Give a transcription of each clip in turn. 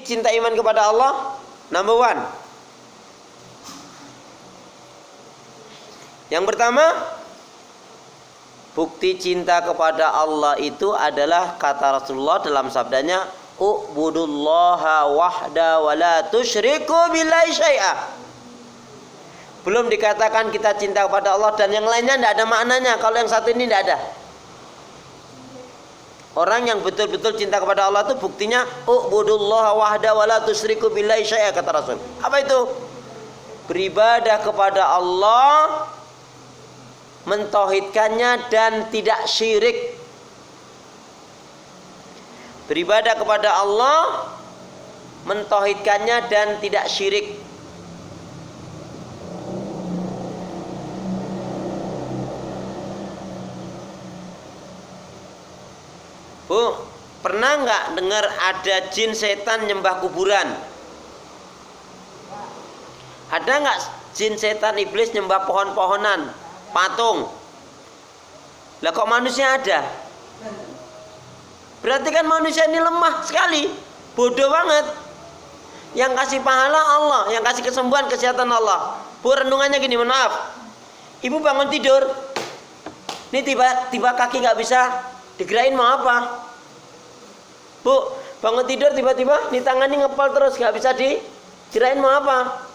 Cinta iman kepada Allah number one. Yang pertama, bukti cinta kepada Allah itu adalah kata Rasulullah dalam sabdanya, u'budullaha wahda wa la tusyriku billahi syai'a. Belum dikatakan kita cinta kepada Allah dan yang lainnya tidak ada maknanya kalau yang satu ini tidak ada. Orang yang betul-betul cinta kepada Allah itu buktinya u'budullaha wahda wa la tusyriku billahi syai'a, kata Rasul. Apa itu? Beribadah kepada Allah, mentauhidkannya dan tidak syirik. Beribadah kepada Allah, mentauhidkannya dan tidak syirik. Bu, pernah nggak dengar ada jin setan nyembah kuburan? Ada nggak jin setan iblis nyembah pohon-pohonan, patung? Lah kok manusia ada? Berarti kan manusia ini lemah sekali, bodoh banget. Yang kasih pahala Allah, yang kasih kesembuhan, kesehatan Allah. Bu, renungannya gini, maaf. Ibu bangun tidur, ini tiba-tiba kaki nggak bisa digerakin, mau apa? Bu, bangun tidur tiba-tiba ini tangannya ngepal terus nggak bisa digerakin, mau apa?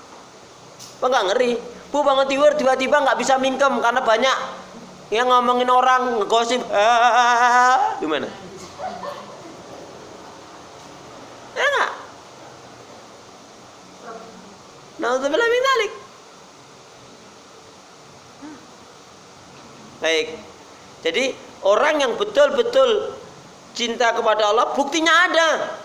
Apa nggak ngeri? Bu, bangun tidur tiba-tiba nggak bisa mingkem karena banyak yang ngomongin orang, ngegosip. Gimana? Ya nggak? Na'udzubillah min dzalik. Baik. Jadi orang yang betul-betul cinta kepada Allah, buktinya ada.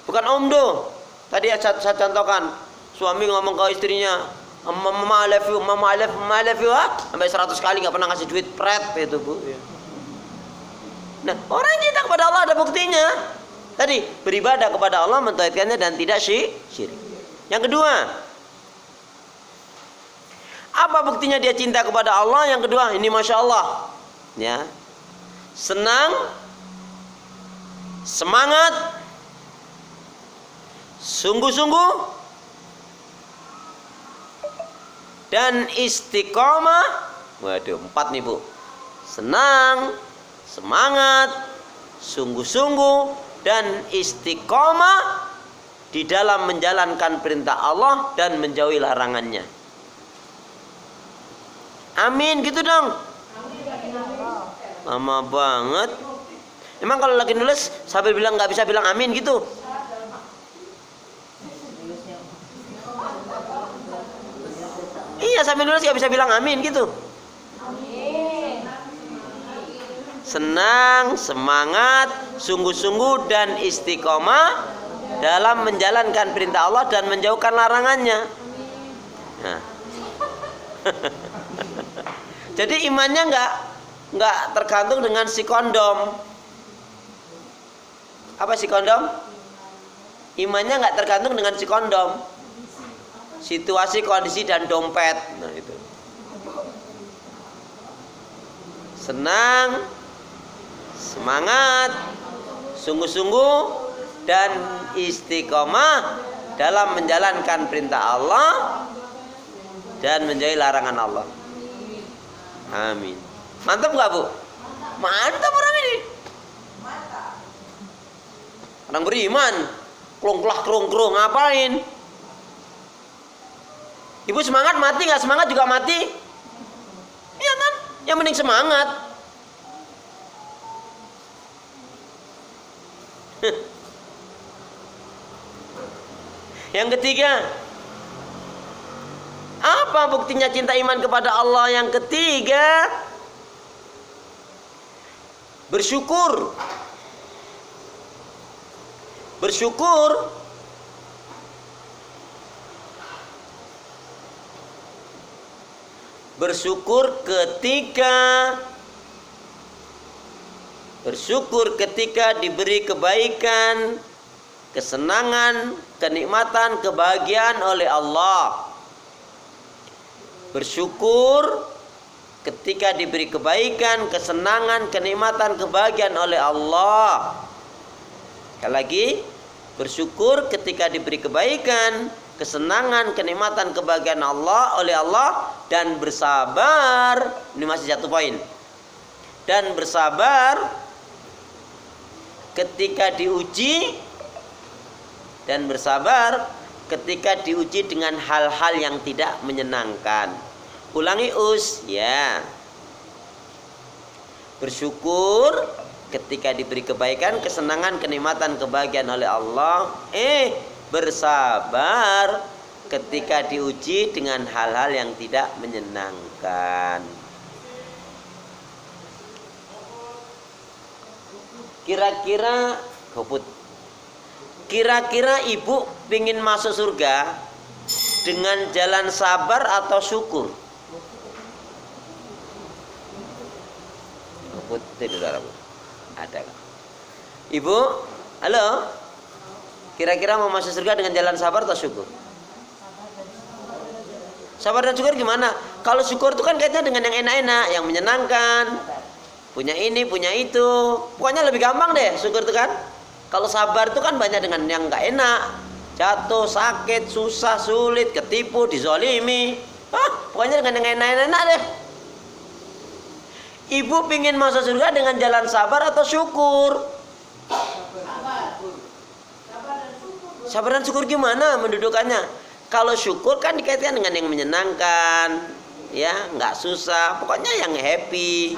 Bukan omdo. Tadi saya contohkan, suami ngomong ke istrinya, Mama I love you, Mama I love you, sampai 100 kali nggak pernah ngasih duit, pret itu, Bu. Nah, orang yang cinta kepada Allah ada buktinya. Tadi beribadah kepada Allah, mentauhidkannya dan tidak syirik. Yang kedua, apa buktinya dia cinta kepada Allah? Yang kedua, ini masya Allah, ya, senang, semangat, sungguh-sungguh, dan istiqomah. Waduh, 4 nih, Bu. Senang, semangat, sungguh-sungguh, dan istiqomah di dalam menjalankan perintah Allah dan menjauhi larangannya. Amin, gitu dong. Lama banget. Emang kalau lagi nulis sambil bilang nggak bisa bilang amin gitu? Iya, sambil nulis nggak bisa bilang amin gitu. Senang, semangat, sungguh-sungguh dan istiqomah dalam menjalankan perintah Allah dan menjauhkan larangannya. Nah. Jadi imannya nggak tergantung dengan si kondom. Apa si kondom? Imannya nggak tergantung dengan si kondom. Situasi, kondisi dan dompet. Nah, itu. Senang, semangat, sungguh-sungguh dan istiqomah dalam menjalankan perintah Allah dan menjauhi larangan Allah. Amin. Mantap nggak, Bu? Mantap orang ini. Orang beriman. Klong-klong, ngapain? Ibu semangat mati, nggak semangat juga mati. Iya kan? Yang penting semangat. Yang ketiga, apa buktinya cinta iman kepada Allah? Yang ketiga, bersyukur. Bersyukur ketika diberi kebaikan, kesenangan, kenikmatan, kebahagiaan oleh Allah. Bersyukur ketika diberi kebaikan, kesenangan, kenikmatan, kebahagiaan oleh Allah. Sekali lagi, Bersyukur ketika diberi kebaikan, kesenangan, kenikmatan, kebahagiaan oleh Allah, dan bersabar. Ini masih satu poin. Dan bersabar ketika diuji, dan bersabar ketika diuji dengan hal-hal yang tidak menyenangkan. Ulangi ya. Bersyukur ketika diberi kebaikan, kesenangan, kenikmatan, kebahagiaan oleh Allah. Bersabar ketika diuji dengan hal-hal yang tidak menyenangkan. Kira-kira ibu ingin masuk surga dengan jalan sabar atau syukur? Ada kan? Ibu, halo. Kira-kira mau masuk surga dengan jalan sabar atau syukur? Sabar dan syukur gimana? Kalau syukur itu kan kaitannya dengan yang enak-enak, yang menyenangkan. Punya ini, punya itu. Pokoknya lebih gampang deh syukur itu kan. Kalau sabar itu kan banyak dengan yang nggak enak. Jatuh, sakit, susah, sulit, ketipu, dizolimi. Pokoknya dengan yang enak-enak deh. Ibu pingin masuk surga dengan jalan sabar atau syukur? Sabar dan syukur gimana mendudukannya? Kalau syukur kan dikaitkan dengan yang menyenangkan, ya, nggak susah, pokoknya yang happy.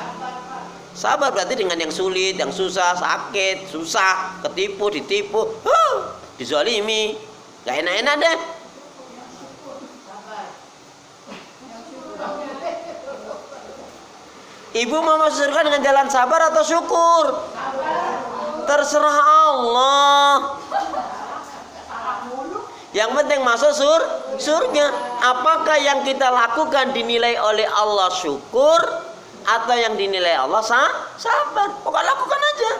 Sabar berarti dengan yang sulit, yang susah, sakit, susah, ketipu, ditipu, dizalimi, nggak enak-enak deh. Ibu mau masuk surga dengan jalan sabar atau syukur? Terserah Allah. Yang penting masuk surga. Apakah yang kita lakukan dinilai oleh Allah syukur, atau yang dinilai Allah sabar? Pokoknya lakukan aja.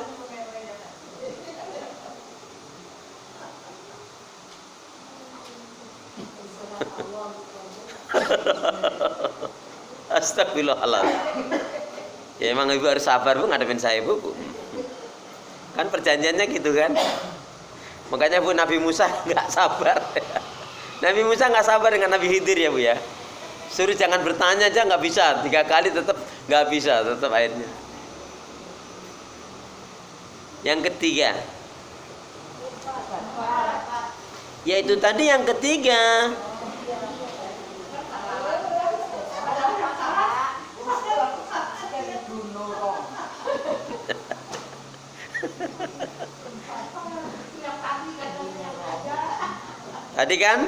Astagfirullahaladzim. Ya emang ibu harus sabar bu ngadepin saya bu. Kan perjanjiannya gitu kan. Makanya bu Nabi Musa nggak sabar. Nabi Musa nggak sabar dengan Nabi Khidir ya bu ya. Suruh jangan bertanya aja nggak bisa. 3 kali tetap nggak bisa, tetap akhirnya. Yang ketiga, yaitu tadi yang ketiga. Tadi kan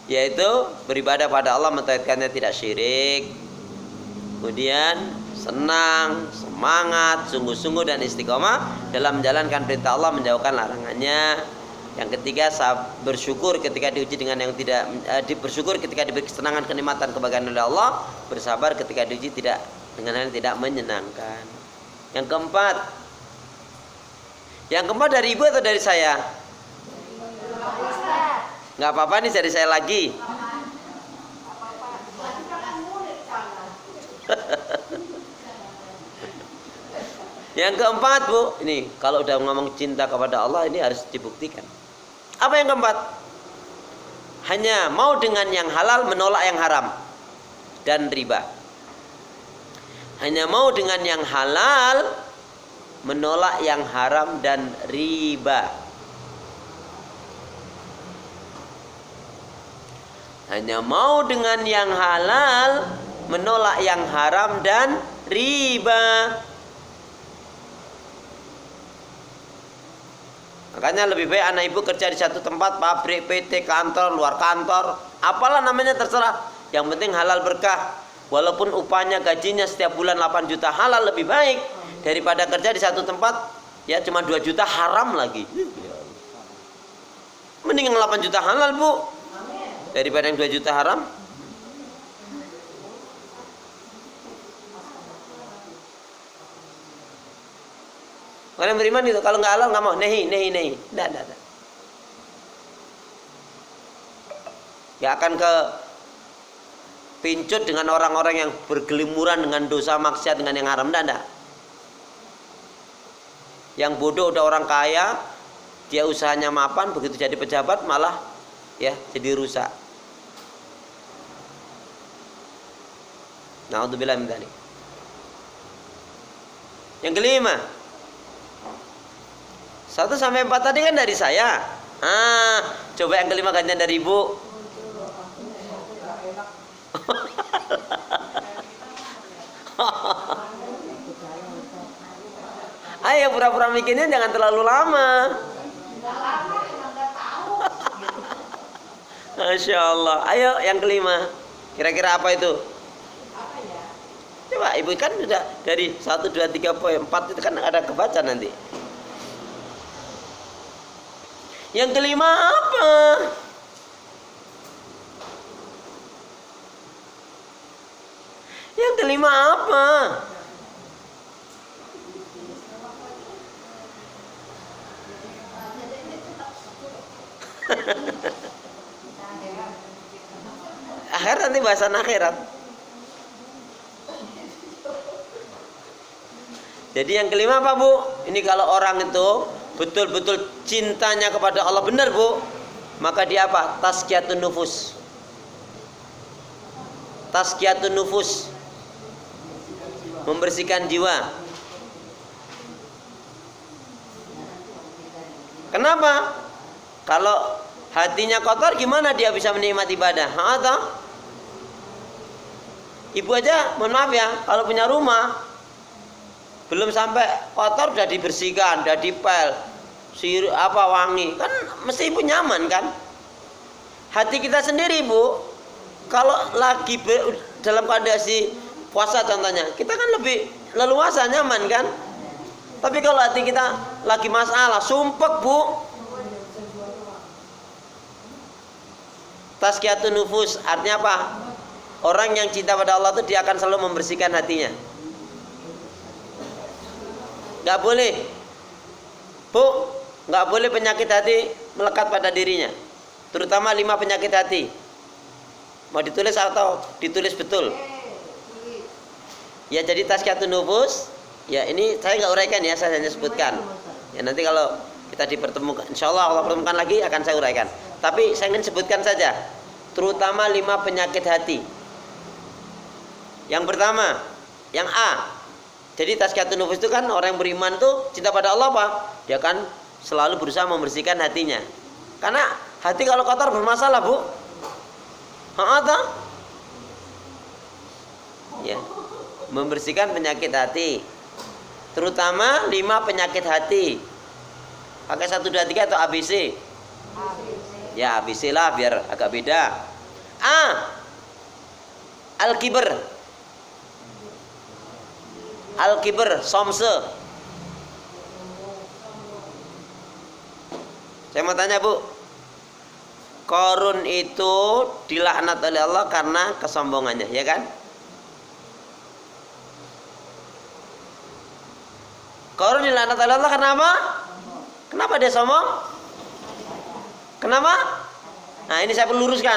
yaitu beribadah pada Allah, mentauhidkannya, tidak syirik. Kemudian senang, semangat, sungguh-sungguh dan istiqomah dalam menjalankan perintah Allah, menjauhkan larangannya. Yang ketiga, bersyukur ketika diuji dengan yang tidak bersyukur ketika diberi kesenangan, kenikmatan, kebahagiaan oleh Allah, bersabar ketika diuji dengan hal yang tidak menyenangkan. Yang keempat dari ibu atau dari saya? Nggak apa-apa nih, dari saya lagi. Yang keempat bu, ini kalau udah ngomong cinta kepada Allah ini harus dibuktikan. Apa yang keempat? Hanya mau dengan yang halal, menolak yang haram dan riba. Hanya mau dengan yang halal, menolak yang haram dan riba. Hanya mau dengan yang halal, menolak yang haram dan riba. Makanya lebih baik anak ibu kerja di satu tempat, pabrik, PT, kantor, luar kantor, apalah namanya terserah. Yang penting halal berkah. Walaupun upahnya, gajinya setiap bulan 8 juta, halal lebih baik daripada kerja di satu tempat ya cuma 2 juta haram lagi. Mending yang 8 juta halal bu daripada yang 2 juta haram. Kalian beriman itu kalau nggak halal nggak mau, nehi. Nggak. Ya akan ke pincut dengan orang-orang yang bergelimuran dengan dosa maksiat dengan yang haram, nggak. Yang bodoh udah orang kaya, dia usahanya mapan, begitu jadi pejabat malah ya jadi rusak. Na'udzubillah min dzalik. Yang kelima, 1 sampai 4 tadi kan dari saya. Coba yang kelima gantian dari ibu. Ayo pura-pura mikirnya jangan terlalu lama. Masya Allah. Ayo yang kelima. Kira-kira apa itu? Coba ibu kan sudah dari 1, 2, 3, 4 itu kan ada kebaca nanti. Yang kelima apa? Yang kelima apa? Akhirat, nanti bahasan akhirat. Jadi yang kelima apa, Bu? Ini kalau orang itu betul-betul cintanya kepada Allah benar, Bu, maka dia apa? Tazkiyatun nufus. Tazkiyatun nufus, membersihkan jiwa. Kenapa? Kalau hatinya kotor gimana dia bisa menikmati ibadah? Atau ibu aja, mohon maaf ya, kalau punya rumah belum sampai kotor udah dibersihkan, udah dipel, wangi, kan mesti ibu nyaman kan? Hati kita sendiri, Bu, kalau lagi dalam kondisi puasa contohnya, kita kan lebih leluasa, nyaman kan? Tapi kalau hati kita lagi masalah, sumpek, Bu. Tazkiyatun nufus artinya apa? Orang yang cinta pada Allah itu dia akan selalu membersihkan hatinya. Gak boleh, Bu, gak boleh penyakit hati melekat pada dirinya. Terutama 5 penyakit hati. Mau ditulis atau ditulis betul? Ya, jadi tazkiyatun nufus. Ya, ini saya gak uraikan ya, saya hanya sebutkan. Ya, nanti kalau kita dipertemukan, insya Allah Allah pertemukan lagi akan saya uraikan. Tapi saya ingin sebutkan saja, terutama 5 penyakit hati. Yang pertama, yang A. Jadi tazkiyatun nufus itu kan orang yang beriman tuh cinta pada Allah apa? Dia kan selalu berusaha membersihkan hatinya. Karena hati kalau kotor bermasalah, Bu. Atau ya, membersihkan penyakit hati. Terutama 5 penyakit hati. Pakai 1, 2, 3 atau ABC? Ya, ABC lah biar agak beda. A. Al-kibr. Al-kibr, somse. Saya mau tanya, Bu. Qarun itu dilaknat oleh Allah karena kesombongannya, ya kan? Qarun dilaknat oleh Allah karena apa? Kenapa dia sombong? Kenapa? Nah, ini saya perlu luruskan.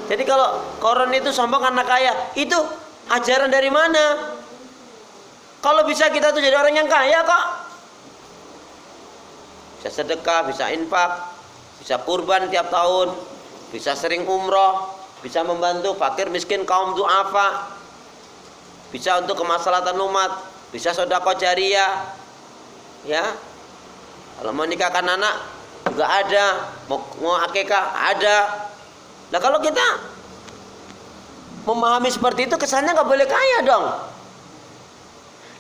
Jadi kalau Qarun itu sombong karena kaya, itu ajaran dari mana? Kalau bisa kita tuh jadi orang yang kaya kok. Bisa sedekah, bisa infak, bisa kurban tiap tahun, bisa sering umroh, bisa membantu fakir miskin kaum du'afa, bisa untuk kemaslahatan umat, bisa sedekah jariyah. Ya. Kalau mau nikahkan anak juga ada, mau akikah ada. Nah, kalau kita memahami seperti itu, kesannya nggak boleh kaya dong.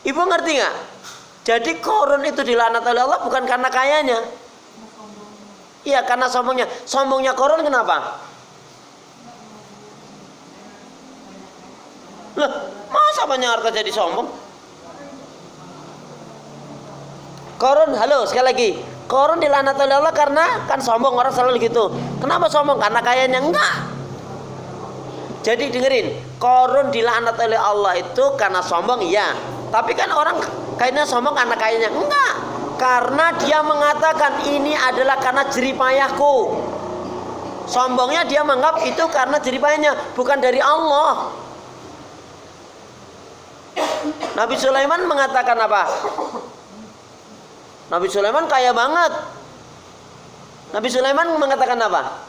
Ibu ngerti nggak? Jadi Qarun itu dilaknat oleh Allah bukan karena kayanya. Iya, karena sombongnya. Sombongnya Qarun kenapa? Loh, masa banyak harta jadi sombong? Qarun, halo sekali lagi. Qarun dilaknat oleh Allah karena kan sombong, orang selalu gitu. Kenapa sombong? Karena kayanya enggak. Jadi dengerin, Qarun dilaknat oleh Allah itu karena sombong, iya. Tapi kan orang kayaknya sombong karena kayaknya enggak. Karena dia mengatakan ini adalah karena jeripayahku. Sombongnya dia menganggap itu karena jeripayahnya, bukan dari Allah. Nabi Sulaiman mengatakan apa? Nabi Sulaiman kaya banget. Nabi Sulaiman mengatakan apa?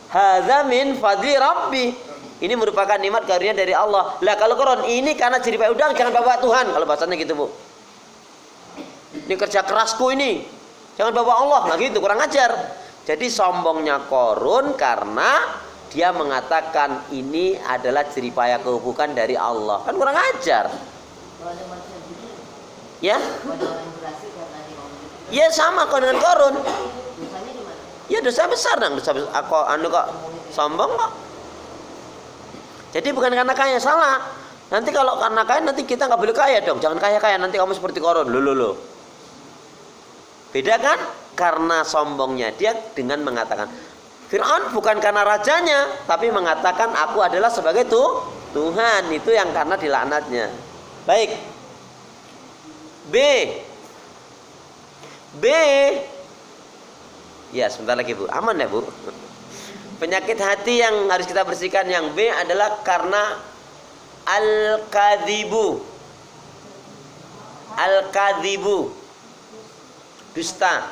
Hadza min fadli Rabbi. Ini merupakan nikmat karunia dari Allah. Lah kalau koron ini karena jeripaya udang jangan bawa Tuhan. Kalau bahasanya gitu, Bu. Ini kerja kerasku ini. Jangan bawa Allah. Nah gitu, kurang ajar. Jadi sombongnya Korun karena dia mengatakan ini adalah jeripaya kehubukan dari Allah. Kan kurang ajar. Ya? Ya sama kok dengan Korun. Ya dosa besar dong. Dosa besar. Aku kok sombong kok. Jadi bukan karena kaya, salah. Nanti kalau karena kaya nanti kita nggak boleh kaya dong. Jangan kaya-kaya nanti kamu seperti Korun. Loh. Beda kan? Karena sombongnya dia dengan mengatakan Fir'aun bukan karena rajanya, tapi mengatakan aku adalah sebagai Tuhan. Itu yang karena dilaknatnya. Baik. B. Ya sebentar lagi, Bu. Aman ya, Bu. Penyakit hati yang harus kita bersihkan yang B adalah karena al-kadzibu. Al-kadzibu. Dusta.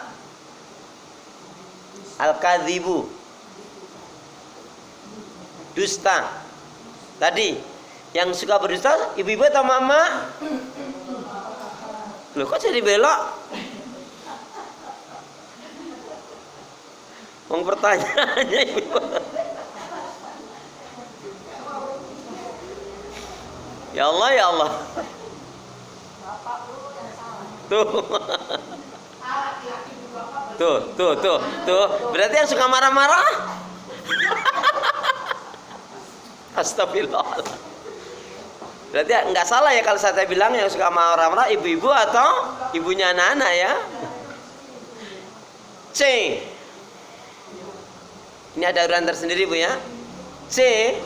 Al-kadzibu. Dusta. Tadi yang suka berdusta ibu-ibu atau mama? Loh kok jadi belok? Wong pertanyaannya ibu. Ya Allah, ya Allah. Tuh. Berarti yang suka marah-marah? Astagfirullah. Berarti nggak salah ya kalau saya bilang yang suka marah-marah ibu-ibu atau ibunya anak-anak ya. C. Ini ada urutan tersendiri, Bu ya. C.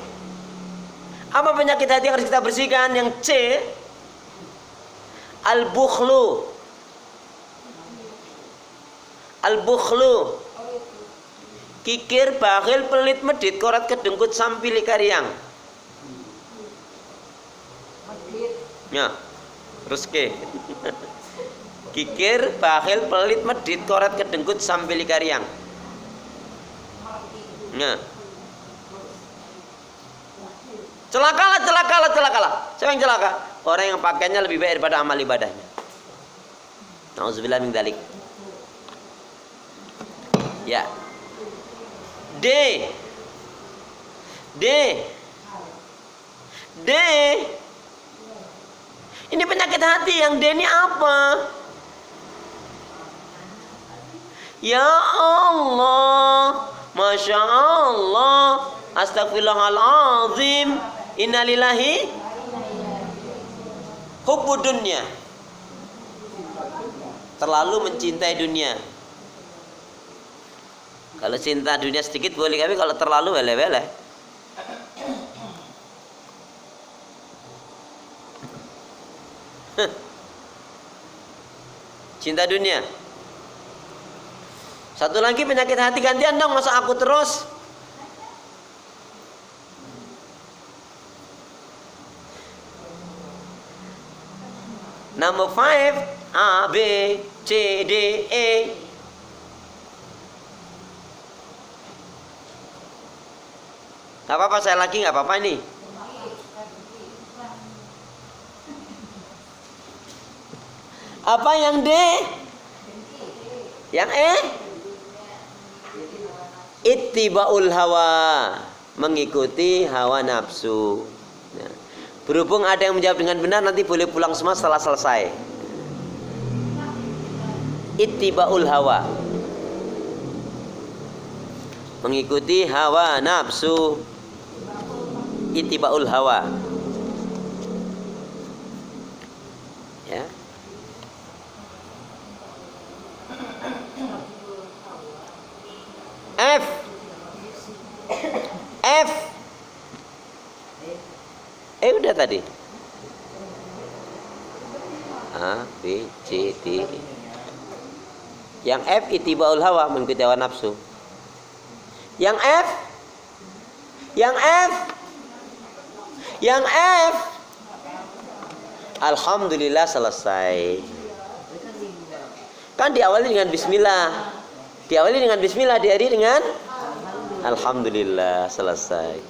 Apa penyakit hati yang harus kita bersihkan? Yang C. Al-bukhlu. Al-bukhlu. Kikir, bakhil, pelit, medit, korat, kedengkut, sampili, karyang. Ya. Terus ke. Kikir, bakhil, pelit, medit, korat, kedengkut, sampili, karyang. Nah. Celakalah. Siapa yang celaka? Orang yang pakaiannya lebih baik daripada amal ibadahnya. Nauzubillah min dzalik. Ya. D. Ini penyakit hati yang D ini apa? Ya Allah, Masya Allah, Astagfirullahaladzim, innalillahi hubbud dunya. Terlalu mencintai dunia. Kalau cinta dunia sedikit boleh, tapi kalau terlalu wele-wele. Cinta dunia. Satu lagi penyakit hati, gantian dong, masa aku terus. Number 5, A, B, C, D, E. Gak apa-apa, saya lagi gak apa-apa ini. Apa yang D? Yang E? Ittiba'ul hawa, mengikuti hawa nafsu. Nah, berhubung ada yang menjawab dengan benar, nanti boleh pulang semua setelah selesai. Ittiba'ul hawa, mengikuti hawa nafsu. Ittiba'ul hawa. Ya. F. Udah tadi. A, B, C, D. Yang F ittiba'ul hawa, mengikuti hawa nafsu. Yang F. Alhamdulillah selesai. Kan diawali dengan bismillah. Diawali dengan bismillah, diakhiri dengan alhamdulillah, selesai.